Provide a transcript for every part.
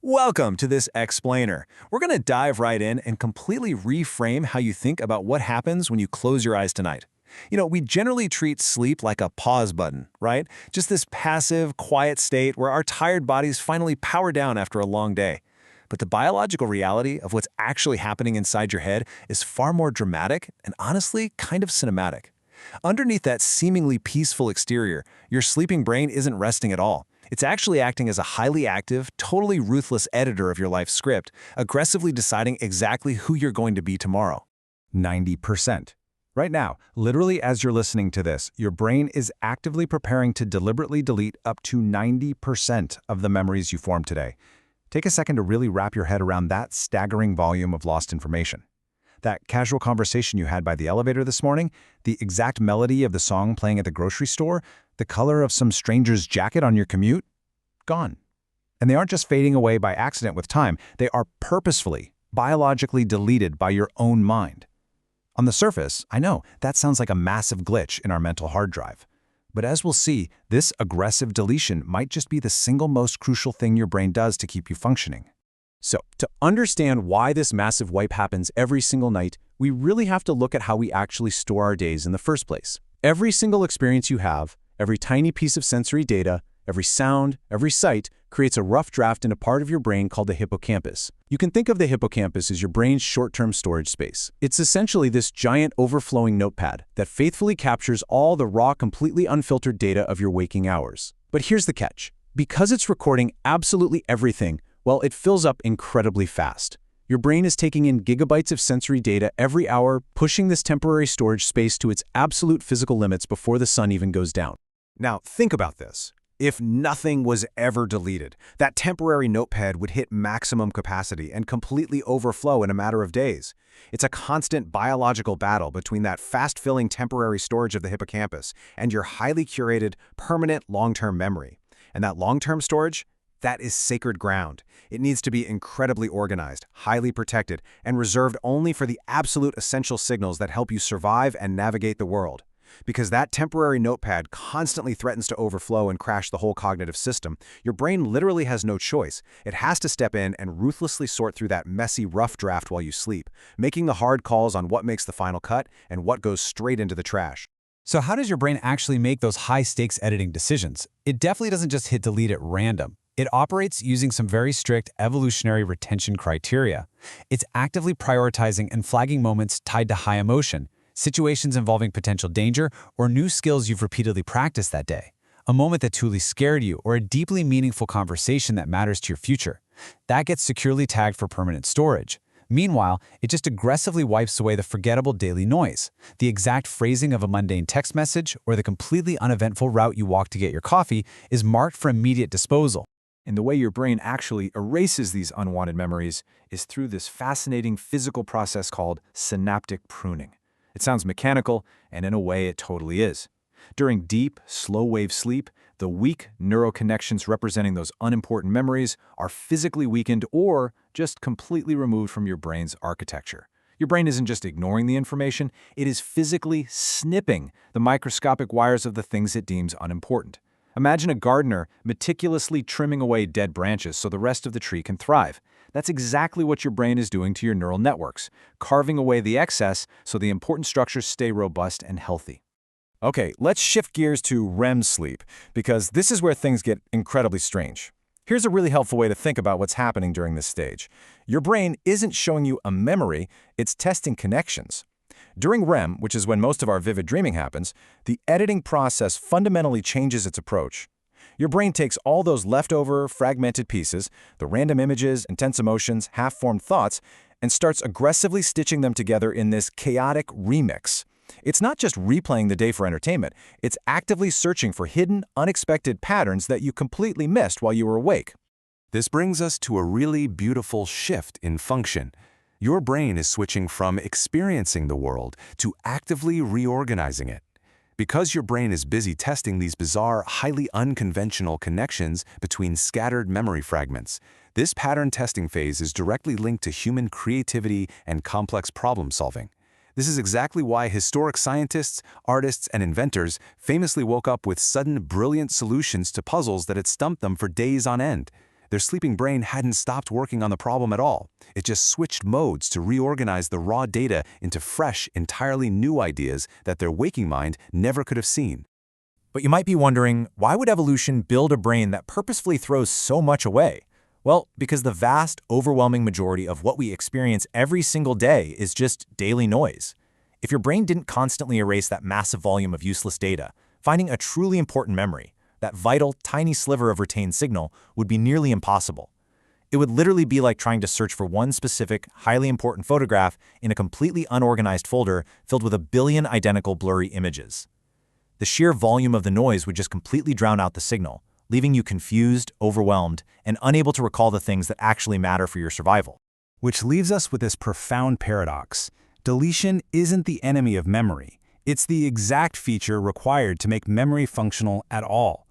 Welcome to this explainer. We're going to dive right in and completely reframe how you think about what happens when you close your eyes tonight. We generally treat sleep like a pause button, right? Just this passive, quiet state where our tired bodies finally power down after a long day. But the biological reality of what's actually happening inside your head is far more dramatic and honestly kind of cinematic. Underneath that seemingly peaceful exterior, your sleeping brain isn't resting at all. It's actually acting as a highly active, totally ruthless editor of your life script, aggressively deciding exactly who you're going to be tomorrow. 90%. Right now, literally as you're listening to this, your brain is actively preparing to deliberately delete up to 90% of the memories you formed today. Take a second to really wrap your head around that staggering volume of lost information. That casual conversation you had by the elevator this morning, the exact melody of the song playing at the grocery store, the color of some stranger's jacket on your commute, gone. And they aren't just fading away by accident with time, they are purposefully, biologically deleted by your own mind. On the surface, I know, that sounds like a massive glitch in our mental hard drive. But as we'll see, this aggressive deletion might just be the single most crucial thing your brain does to keep you functioning. So, to understand why this massive wipe happens every single night, we really have to look at how we actually store our days in the first place. Every single experience you have, every tiny piece of sensory data, every sound, every sight, creates a rough draft in a part of your brain called the hippocampus. You can think of the hippocampus as your brain's short-term storage space. It's essentially this giant overflowing notepad that faithfully captures all the raw, completely unfiltered data of your waking hours. But here's the catch. Because it's recording absolutely everything, well, it fills up incredibly fast. Your brain is taking in gigabytes of sensory data every hour, pushing this temporary storage space to its absolute physical limits before the sun even goes down. Now, think about this. If nothing was ever deleted, that temporary notepad would hit maximum capacity and completely overflow in a matter of days. It's a constant biological battle between that fast-filling temporary storage of the hippocampus and your highly curated, permanent long-term memory. And that long-term storage? That is sacred ground. It needs to be incredibly organized, highly protected, and reserved only for the absolute essential signals that help you survive and navigate the world. Because that temporary notepad constantly threatens to overflow and crash the whole cognitive system, your brain literally has no choice. It has to step in and ruthlessly sort through that messy, rough draft while you sleep, making the hard calls on what makes the final cut and what goes straight into the trash. So how does your brain actually make those high-stakes editing decisions? It definitely doesn't just hit delete at random. It operates using some very strict evolutionary retention criteria. It's actively prioritizing and flagging moments tied to high emotion, situations involving potential danger, or new skills you've repeatedly practiced that day. A moment that truly scared you, or a deeply meaningful conversation that matters to your future. That gets securely tagged for permanent storage. Meanwhile, it just aggressively wipes away the forgettable daily noise. The exact phrasing of a mundane text message or the completely uneventful route you walk to get your coffee is marked for immediate disposal. And the way your brain actually erases these unwanted memories is through this fascinating physical process called synaptic pruning. It sounds mechanical, and in a way it totally is. During deep, slow-wave sleep, the weak neuroconnections representing those unimportant memories are physically weakened or just completely removed from your brain's architecture. Your brain isn't just ignoring the information, it is physically snipping the microscopic wires of the things it deems unimportant. Imagine a gardener meticulously trimming away dead branches so the rest of the tree can thrive. That's exactly what your brain is doing to your neural networks, carving away the excess so the important structures stay robust and healthy. Okay, let's shift gears to REM sleep, because this is where things get incredibly strange. Here's a really helpful way to think about what's happening during this stage. Your brain isn't showing you a memory, it's testing connections. During REM, which is when most of our vivid dreaming happens, the editing process fundamentally changes its approach. Your brain takes all those leftover, fragmented pieces, the random images, intense emotions, half-formed thoughts, and starts aggressively stitching them together in this chaotic remix. It's not just replaying the day for entertainment, it's actively searching for hidden, unexpected patterns that you completely missed while you were awake. This brings us to a really beautiful shift in function. Your brain is switching from experiencing the world to actively reorganizing it. Because your brain is busy testing these bizarre, highly unconventional connections between scattered memory fragments, this pattern testing phase is directly linked to human creativity and complex problem solving. This is exactly why historic scientists, artists, and inventors famously woke up with sudden, brilliant solutions to puzzles that had stumped them for days on end. Their sleeping brain hadn't stopped working on the problem at all. It just switched modes to reorganize the raw data into fresh, entirely new ideas that their waking mind never could have seen. But you might be wondering, why would evolution build a brain that purposefully throws so much away? Well, because the vast, overwhelming majority of what we experience every single day is just daily noise. If your brain didn't constantly erase that massive volume of useless data, finding a truly important memory, that vital, tiny sliver of retained signal, would be nearly impossible. It would literally be like trying to search for one specific, highly important photograph in a completely unorganized folder filled with a billion identical blurry images. The sheer volume of the noise would just completely drown out the signal, leaving you confused, overwhelmed, and unable to recall the things that actually matter for your survival. Which leaves us with this profound paradox. Deletion isn't the enemy of memory. It's the exact feature required to make memory functional at all.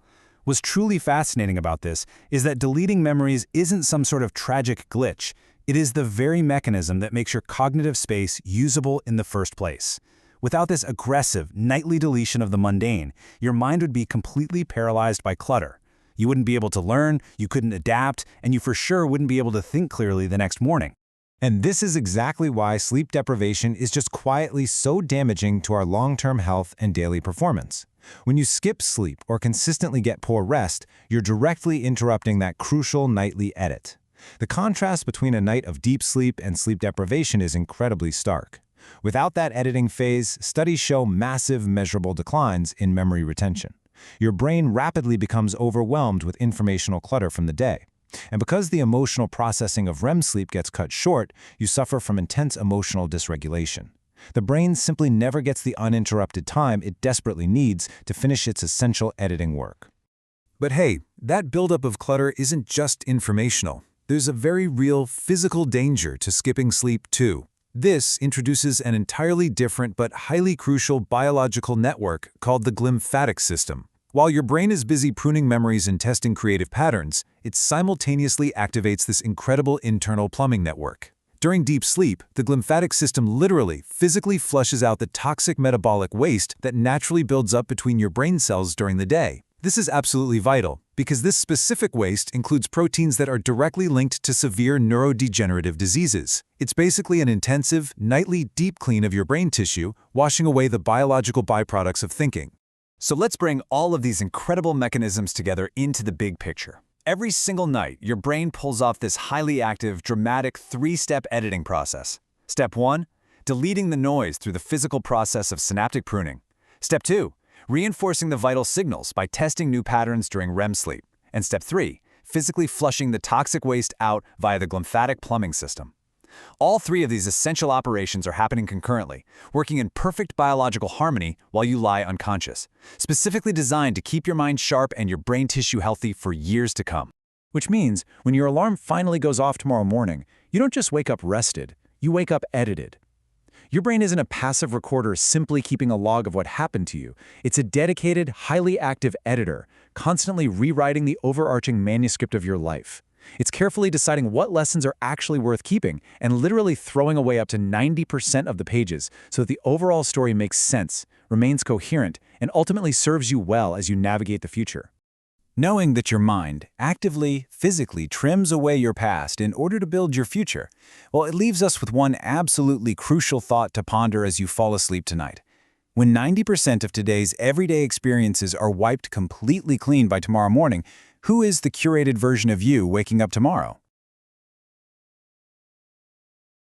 What's truly fascinating about this is that deleting memories isn't some sort of tragic glitch. It is the very mechanism that makes your cognitive space usable in the first place. Without this aggressive, nightly deletion of the mundane, your mind would be completely paralyzed by clutter. You wouldn't be able to learn, you couldn't adapt, and you for sure wouldn't be able to think clearly the next morning. And this is exactly why sleep deprivation is just quietly so damaging to our long-term health and daily performance. When you skip sleep or consistently get poor rest, you're directly interrupting that crucial nightly edit. The contrast between a night of deep sleep and sleep deprivation is incredibly stark. Without that editing phase, studies show massive, measurable declines in memory retention. Your brain rapidly becomes overwhelmed with informational clutter from the day. And because the emotional processing of REM sleep gets cut short, you suffer from intense emotional dysregulation. The brain simply never gets the uninterrupted time it desperately needs to finish its essential editing work. But hey, that buildup of clutter isn't just informational. There's a very real physical danger to skipping sleep too. This introduces an entirely different but highly crucial biological network called the glymphatic system. While your brain is busy pruning memories and testing creative patterns, it simultaneously activates this incredible internal plumbing network. During deep sleep, the glymphatic system literally, physically flushes out the toxic metabolic waste that naturally builds up between your brain cells during the day. This is absolutely vital, because this specific waste includes proteins that are directly linked to severe neurodegenerative diseases. It's basically an intensive, nightly deep clean of your brain tissue, washing away the biological byproducts of thinking. So let's bring all of these incredible mechanisms together into the big picture. Every single night, your brain pulls off this highly active, dramatic three-step editing process. Step 1, deleting the noise through the physical process of synaptic pruning. Step 2, reinforcing the vital signals by testing new patterns during REM sleep. And Step 3, physically flushing the toxic waste out via the glymphatic plumbing system. All three of these essential operations are happening concurrently, working in perfect biological harmony while you lie unconscious, specifically designed to keep your mind sharp and your brain tissue healthy for years to come. Which means, when your alarm finally goes off tomorrow morning, you don't just wake up rested, you wake up edited. Your brain isn't a passive recorder simply keeping a log of what happened to you. It's a dedicated, highly active editor, constantly rewriting the overarching manuscript of your life. It's carefully deciding what lessons are actually worth keeping and literally throwing away up to 90% of the pages so that the overall story makes sense, remains coherent, and ultimately serves you well as you navigate the future. Knowing that your mind actively, physically trims away your past in order to build your future, well, it leaves us with one absolutely crucial thought to ponder as you fall asleep tonight. When 90% of today's everyday experiences are wiped completely clean by tomorrow morning, who is the curated version of you waking up tomorrow?